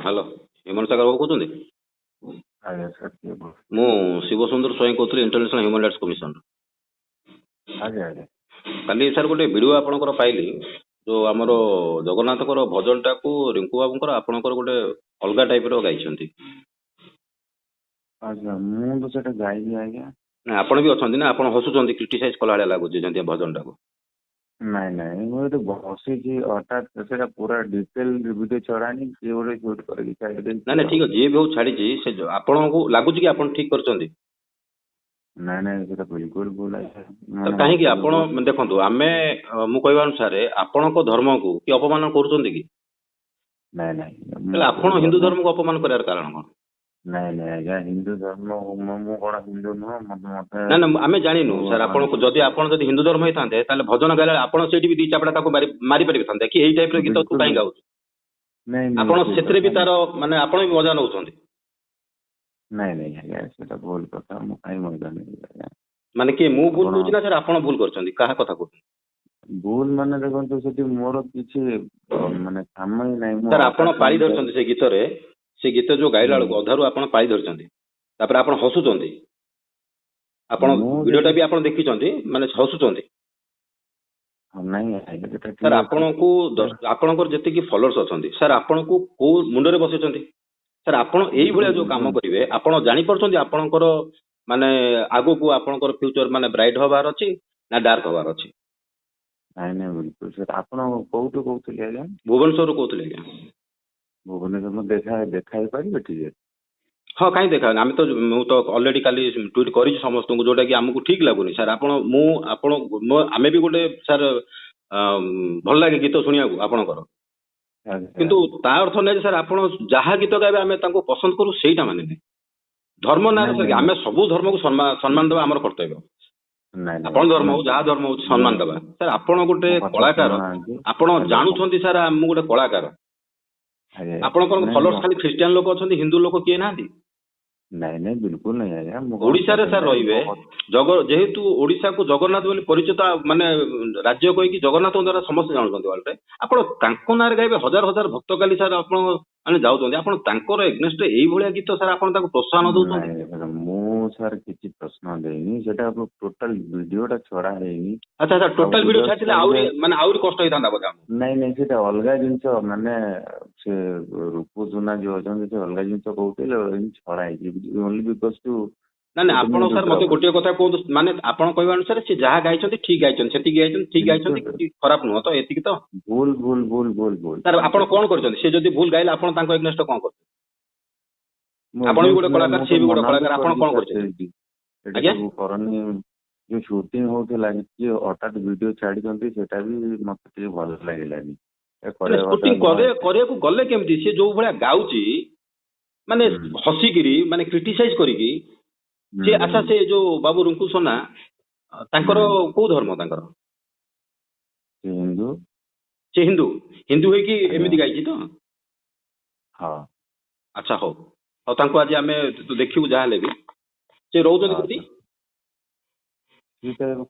Hello ହେମନ୍ତ ସାଗର ବାବୁ କହୁଛନ୍ତି? ଆଜ୍ଞା sir କିଏ କହୁଛନ୍ତି? ମୁଁ ଶିବସୁନ୍ଦର ସ୍ୱାଇଁ କହୁଥିଲି ଇଣ୍ଟରନ୍ୟାସନାଲ ହ୍ୟୁମାନ୍ ରାଇଟ୍ସ କମିଶନ। ଆଜ୍ଞା ଆଜ୍ଞା କାଲି ସାର୍ ଗୋଟେ ଭିଡ଼ିଓ ଆପଣଙ୍କର ପାଇଲି, ଯୋଉ ଆମର ଜଗନ୍ନାଥଙ୍କର ଭଜନଟାକୁ ରିଙ୍କୁ ବାବୁଙ୍କର ଆପଣଙ୍କର ଗୋଟେ ଅଲଗା ଟାଇପର ଗାଇଛନ୍ତି। ଆଜ୍ଞା ମୁଁ ତ ସେଟା ଗାଇନି ଆଜ୍ଞା। ନା ଆପଣ ବି ଅଛନ୍ତି ନା, ଆପଣ ହସୁଛନ୍ତି, କ୍ରିଟିସାଇଜ କଲା ଭଳିଆ ଲାଗୁଛି ଯେମିତି ଭଜନଟାକୁ। ନାଇଁ ନାଇଁ ମୁଁ ଏଠି ବସିଛି, ହଠାତ୍ ସେଟା ପୁରା ଡିଟେଲ ଭିଡ଼ିଓ ଛଡ଼ାନି, କିଏ ଗୋଟେ ସୁଟ୍ କରିକି ଛାଡ଼ିଦେଇଛି। ନାଇଁ ନାଇଁ ଠିକ ଅଛି, ଯିଏ ବି ହଉ ଛାଡ଼ିଛି, ସେ ଆପଣଙ୍କୁ ଲାଗୁଛି କି ଆପଣ ଠିକ କରିଛନ୍ତି? ନାଇଁ ନାଇଁ ସେଟା ବିଲକୁଲ ଭୁଲ ଆଜ୍ଞା। ତ କାହିଁକି ଆପଣ ଦେଖନ୍ତୁ, ଆମେ ମୁଁ କହିବା ଅନୁସାରେ ଆପଣଙ୍କ ଧର୍ମକୁ କି ଅପମାନ କରୁଛନ୍ତି କି? ନାଇଁ ନାଇଁ ତାହେଲେ ଆପଣ ହିନ୍ଦୁ ଧର୍ମକୁ ଅପମାନ କରିବାର କାରଣ କ'ଣ? ନାଇଁ ନାଇଁ ଆଜ୍ଞା, ହିନ୍ଦୁ ଧର୍ମ ମୁଁ କ'ଣ ହିନ୍ଦୁ ନୁହଁ? ମତେ ନା ନା ଆମେ ଜାଣିନୁ ସାର୍, ଆପଣଙ୍କୁ ଯଦି ଆପଣ ଯଦି ହିନ୍ଦୁ ଧର୍ମ ହେଇଥାନ୍ତେ ତାହେଲେ ଭଜନ ଗାଇଲା ଆପଣ ସେଇଠି ବି ଦି ଚାପଡ଼ା ତାକୁ ମାରି ପାରିଥାନ୍ତେ କି ଏଇ ଟାଇପର ଗୀତ ତୁ କାହିଁ ଗାଉଛୁ? ଆପଣ ସେଥିରେ ବି ତାର ମାନେ ଆପଣ ବି ମଜା ନେଉଛନ୍ତି। ନାଇଁ ନାଇଁ ଆଜ୍ଞା ସେଟା ଭୁଲ କଥା, ମୁଁ କାହିଁ ମଜା ନେବି ଆଜ୍ଞା? ମାନେ କିଏ ମୁଁ ଭୁଲ କହୁଛି ନା ସାର୍ ଆପଣ ଭୁଲ କରିଛନ୍ତି? କାହା କଥା କହୁଛନ୍ତି? ଭୁଲ ମାନେ ଦେଖନ୍ତୁ, ସେଠି ମୋର କିଛି ମାନେ କାମ ହିଁ ନାହିଁ। ସାର୍ ଆପଣ ପାଳି ଧରିଛନ୍ତି ସେ ଗୀତରେ, ସେ ଗୀତ ଯୋଉ ଗାଇଲା ବେଳକୁ ଅଧାରୁ ଆପଣ ପାଳି ଧରିଛନ୍ତି, ତାପରେ ଆପଣ ହସୁଛନ୍ତି। ଆପଣ ଭିଡ଼ିଓଟା ବି ଆପଣ ଦେଖିଛନ୍ତି, ମାନେ ହସୁଛନ୍ତି। ସାର୍ ଆପଣଙ୍କୁ ଆପଣଙ୍କର ଯେତିକି ଫଲୋଅର୍ସ ଅଛନ୍ତି ସାର୍, ଆପଣଙ୍କୁ କୋଉ ମୁଣ୍ଡରେ ବସେଇଛନ୍ତି? ସାର୍ ଆପଣ ଏଇଭଳିଆ ଯୋଉ କାମ କରିବେ, ଆପଣ ଜାଣିପାରୁଛନ୍ତି ଆପଣଙ୍କର ମାନେ ଆଗକୁ ଆପଣଙ୍କର ଫ୍ୟୁଚର ମାନେ ବ୍ରାଇଟ୍ ହବାର ଅଛି ନା ଡାର୍କ ହବାର ଅଛି? ନାଇଁ ନାଇଁ ବିଲକୁଲ ସାର୍। ଆପଣ କୋଉଠୁ କହୁଥିଲେ ଆଜ୍ଞା? ଭୁବନେଶ୍ୱରରୁ କହୁଥିଲେ ଆଜ୍ଞା। ଭୁବନେଶ୍ୱର ମୁଁ ଦେଖା ହେଇପାରିବେ ଟିକେ? ହଁ କାହିଁ ଦେଖାନି, ଆମେ ତ ମୁଁ ତ ଅଲରେଡି କାଲି ଟ୍ୱିଟ୍ କରିଛି ସମସ୍ତଙ୍କୁ, ଯୋଉଟା କି ଆମକୁ ଠିକ ଲାଗୁନି ସାର୍। ଆମେ ବି ଗୋଟେ ସାର୍ ଭଲ ଲାଗେ ଗୀତ ଶୁଣିବାକୁ ଆପଣଙ୍କର, କିନ୍ତୁ ତା ଅର୍ଥ ନାହିଁ ସାର୍ ଆପଣ ଯାହା ଗୀତ ଗାଇବେ ଆମେ ତାଙ୍କୁ ପସନ୍ଦ କରୁ, ସେଇଟା ମାନେ ନାହିଁ। ଧର୍ମ ନାଁରେ ସାର୍ ଆମେ ସବୁ ଧର୍ମକୁ ସମ୍ମାନ ଦେବା ଆମର କର୍ତ୍ତବ୍ୟ। ଆପଣ ଧର୍ମ ହଉ ଯାହା ଧର୍ମ ହଉଛି ସମ୍ମାନ ଦେବା। ସାର୍ ଆପଣ ଗୋଟେ କଳାକାର, ଆପଣ ଜାଣୁଛନ୍ତି ସାର୍ ମୁଁ ଗୋଟେ କଳାକାର। ଆପଣଙ୍କର ଫଲୋଅର୍ସ ଖାଲି ଖ୍ରୀଷ୍ଟିଆନ ଲୋକ ଅଛନ୍ତି, ହିନ୍ଦୁ ଲୋକ କିଏ ନାହାନ୍ତି? ନାଇଁ ନାଇଁ ବିଲକୁଲ ନାଇଁ ଆଜ୍ଞା। ଓଡିଶାରେ ସାର୍ ରହିବେ, ଯେହେତୁ ଓଡିଶାକୁ ଜଗନ୍ନାଥ ବୋଲି ପରିଚିତ ମାନେ ରାଜ୍ୟ କହିକି ଜଗନ୍ନାଥଙ୍କ ଦ୍ୱାରା ସମସ୍ତେ ଜାଣୁଛନ୍ତି ୱାର୍ଲଡରେ, ଆପଣ ତାଙ୍କ ନାଁରେ ଗାଇବେ। ହଜାର ହଜାର ଭକ୍ତ କାଲି ସାର୍ ଆପଣ ମାନେ ଯାଉଛନ୍ତି, ଆପଣ ତାଙ୍କର ଏଗନେଷ୍ଟରେ ଏଇଭଳିଆ ଗୀତ ସାର୍ ଆପଣ ତାକୁ ପ୍ରୋତ୍ସାହନ ଦଉଛନ୍ତି? ମୁଁ ସାର୍ କିଛି ପ୍ରଶ୍ନ ଦେଇନି, ସେଟା ଟୋଟାଲ ଭିଡିଓଟା ଛଡା ହେଇନି। ଆଚ୍ଛା ଆଚ୍ଛା, ଟୋଟାଲ ଭିଡିଓ ଛାଡ଼ିଥିଲେ ଆହୁରି କଷ୍ଟ ହେଇଥାନ୍ତା ବୋଧେ? ନାଇଁ ନାଇଁ ସେଟା ଅଲଗା ଜିନିଷ, ମାନେ ସେ ରୂପ ସୁନା ଯୋଉ ଅଛନ୍ତି ସେ ଅଲଗା ଜିନିଷ କହୁଥିଲେ, ଛଡା ହେଇଛି ଓନ୍ଲି ବିକଜ ଟୁ। ନାଇଁ ନାଇଁ ଆପଣ ସାର୍ ମତେ ଗୋଟିଏ କଥା କୁହନ୍ତୁ, ମାନେ ଆପଣ କହିବା ଅନୁସାରେ ସେ ଯାହା ଗାଇଛନ୍ତି ଠିକ ଗାଇଛନ୍ତି, ସେତିକି ଗାଇଛନ୍ତି, ଠିକ ଗାଇଛନ୍ତି, ଖରାପ ନୁହଁ ତ? ଏତିକି ତ? ଭୁଲ ଭୁଲ ଭୁଲ ଭୁଲ ଭୁଲ ସାର୍ ଆପଣ କଣ କରିଛନ୍ତି? ସେ ଯଦି ଭୁଲ ଗାଇଲେ ଆପଣ ତାଙ୍କ ଏଗନେଷ୍ଟ କଣ କରୁଛନ୍ତି? ଆପଣ ବି ଗୋଟେ କଳାକାର, ସିଏ ବି ଗୋଟେ କଳାକାର, ଆପଣ କଣ କରିଛନ୍ତି? ଆଜ୍ଞା କରନି, ଯୋଉ ସୁଟିଂ ହଉଥିଲା କିଏ ହଠାତ୍ ଭିଡିଓ ଛାଡିଛନ୍ତି, ସେଟା ବି ମତେ ଟିକେ ଭଲ ଲାଗିଲାନି। ସୁଟିଂ କରିବାକୁ ଗଲେ କେମିତି? ସେ ଯୋଉ ଭଳିଆ ଗାଉଛି, ମାନେ ହସିକିରି, ମାନେ କ୍ରିଟିସାଇଜ କରିକି ସେ। ଆଚ୍ଛା ସେ ଯୋଉ ବାବୁ ରୁଙ୍କୁ ସୋନା, ତାଙ୍କର କୋଉ ଧର୍ମ? ତାଙ୍କର ହିନ୍ଦୁ। ସେ ହିନ୍ଦୁ ହେଇକି ଏମିତି ଗାଇଛି ତ? ହଁ। ଆଚ୍ଛା ହଉ ହଉ, ତାଙ୍କୁ ଆଜି ଆମେ ଦେଖିବୁ ଯାହା ହେଲେ ବି। ସେ ରହୁଛନ୍ତି କୋଉଠି?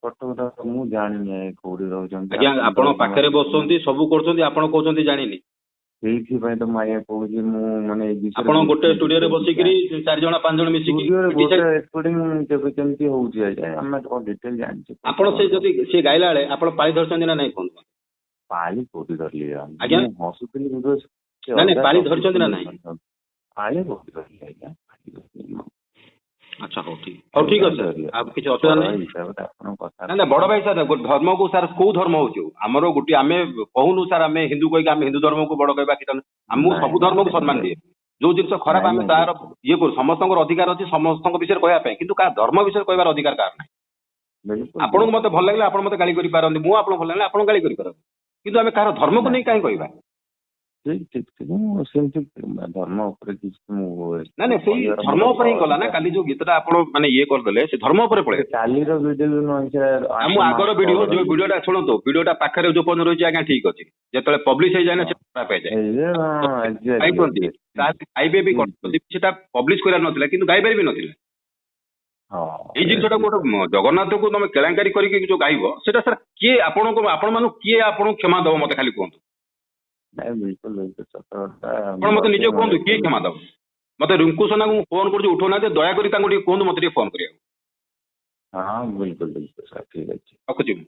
କଟକ। ମୁଁ ଜାଣିନି କୋଉଠି ରହୁଛନ୍ତି। ଆଜ୍ଞା ଆପଣ ପାଖରେ ବସୁଛନ୍ତି, ସବୁ କରୁଛନ୍ତି, ଆପଣ କହୁଛନ୍ତି ଜାଣିନି। ସେଇଥିପାଇଁ ତ ମୁଁ ଆଜ୍ଞା କହୁଛି, ମୁଁ ମାନେ ଆପଣ ଗୋଟେ ଷ୍ଟୁଡିଓରେ ବସିକିରି 4 ଜଣ 5 ଜଣ ମିଶିକି କେମିତି ହଉଛି ଆଜ୍ଞା, ଆମେ ଡିଟେଲ ଜାଣିଛୁ। ଆପଣ ସେ ଯଦି ସେ ଗାଇଲା ବେଳେ ଆପଣ ପାଳି ଧରିଛନ୍ତି ନା ନାଇଁ କୁହନ୍ତୁ? ପାଳି କୋଉଠି ଧରିଲି ଆଜ୍ଞା? ହସୁଥିଲି। ନାଇଁ ପାଳି ଧରିଛନ୍ତି ନା ନାଇଁ? ପାଳି କୋଉଠି ଧରିଲି ଆଜ୍ଞା? ଆଚ୍ଛା ହଉ ଠିକ ଅଛି ସାର୍, ଆଉ କିଛି ଅସୁବିଧା ନାହିଁ। ନା ବଡ ଭାଇ ସାର୍, ଧର୍ମକୁ ସାର୍ କୋଉ ଧର୍ମ ହଉଛି ଆମର ଗୋଟିଏ, ଆମେ କହୁନୁ ସାର୍ ଆମେ ହିନ୍ଦୁ କହିକି ଆମେ ହିନ୍ଦୁ ଧର୍ମକୁ ବଡ କହିବା କିଛି, ଆମକୁ ସବୁ ଧର୍ମକୁ ସମ୍ମାନ ଦିଏ। ଯୋଉ ଜିନିଷ ଖରାପ ଆମେ ତାର ଇଏ କରୁ। ସମସ୍ତଙ୍କର ଅଧିକାର ଅଛି ସମସ୍ତଙ୍କ ବିଷୟରେ କହିବା ପାଇଁ, କିନ୍ତୁ କାହା ଧର୍ମ ବିଷୟରେ କହିବାର ଅଧିକାର କାହାର ନାହିଁ। ଆପଣଙ୍କୁ ମତେ ଭଲ ଲାଗିଲେ ଆପଣ ମତେ ଗାଳି କରିପାରନ୍ତି, ମୁଁ ଆପଣଙ୍କୁ ଭଲ ଲାଗିଲେ ଆପଣ ଗାଳି କରିପାରନ୍ତି, କିନ୍ତୁ ଆମେ କାହାର ଧର୍ମକୁ ନେଇ କାହିଁ କହିବା? ସେମିତି ଧର୍ମ ଉପରେ କିଛି ନାଇଁ ସେଇ ଧର୍ମ ଉପରେ ହିଁ ଗଲା ନା କାଲି ଯୋଉ ଗୀତଟା ଆପଣ ମାନେ ଇଏ କରିଦେଲେ, ସେ ଧର୍ମ ଉପରେ ପଳେଇ କାଲିର ଭିଡିଓ ଆମ ଆଗର ଭିଡିଓ, ଯୋଉ ଭିଡିଓଟା ଶୁଣନ୍ତୁ, ଭିଡିଓଟା ପାଖରେ ଯୋଉ ପର୍ଯ୍ୟନ୍ତ ରହିଛି ଆଜ୍ଞା ଠିକ ଅଛି, ଯେତେବେଳେ ପବ୍ଲିଶ ହେଇଯାଏ ନା ସେ ଖରାପ ହେଇଯାଏ। ଗାଇବେ ବି ସେଟା ପବ୍ଲିଶ କରିବାର ନଥିଲା, କିନ୍ତୁ ଗାଇବାରେ ବି ନଥିଲା। ଏଇ ଜିନିଷଟା ଗୋଟେ ଜଗନ୍ନାଥକୁ ତମେ କେଳାଙ୍କାରୀ କରିକି ଯୋଉ ଗାଇବ, ସେଟା ସାର୍ କିଏ ଆପଣ ମାନଙ୍କୁ କିଏ ଆପଣଙ୍କୁ କ୍ଷମା ଦବ? ମତେ ଖାଲି କୁହନ୍ତୁ। ନାଇଁ ବିଲକୁଲ ବିଲକୁଲ ସତ କଥା। ଆପଣ ମତେ ନିଜେ କୁହନ୍ତୁ କିଏ କ୍ଷମା ଦବ? ମତେ ରିଙ୍କୁ ସୁନାକୁ ମୁଁ ଫୋନ କରୁଛି ଉଠଉନାହାନ୍ତି, ଦୟାକରି ତାଙ୍କୁ ଟିକେ କୁହନ୍ତୁ ମତେ ଟିକେ ଫୋନ କରିବାକୁ। ହଁ ବିଲକୁଲ ବିଲକୁଲ ସାର୍ ଠିକ ଅଛି। ରଖୁଛି ମୁଁ।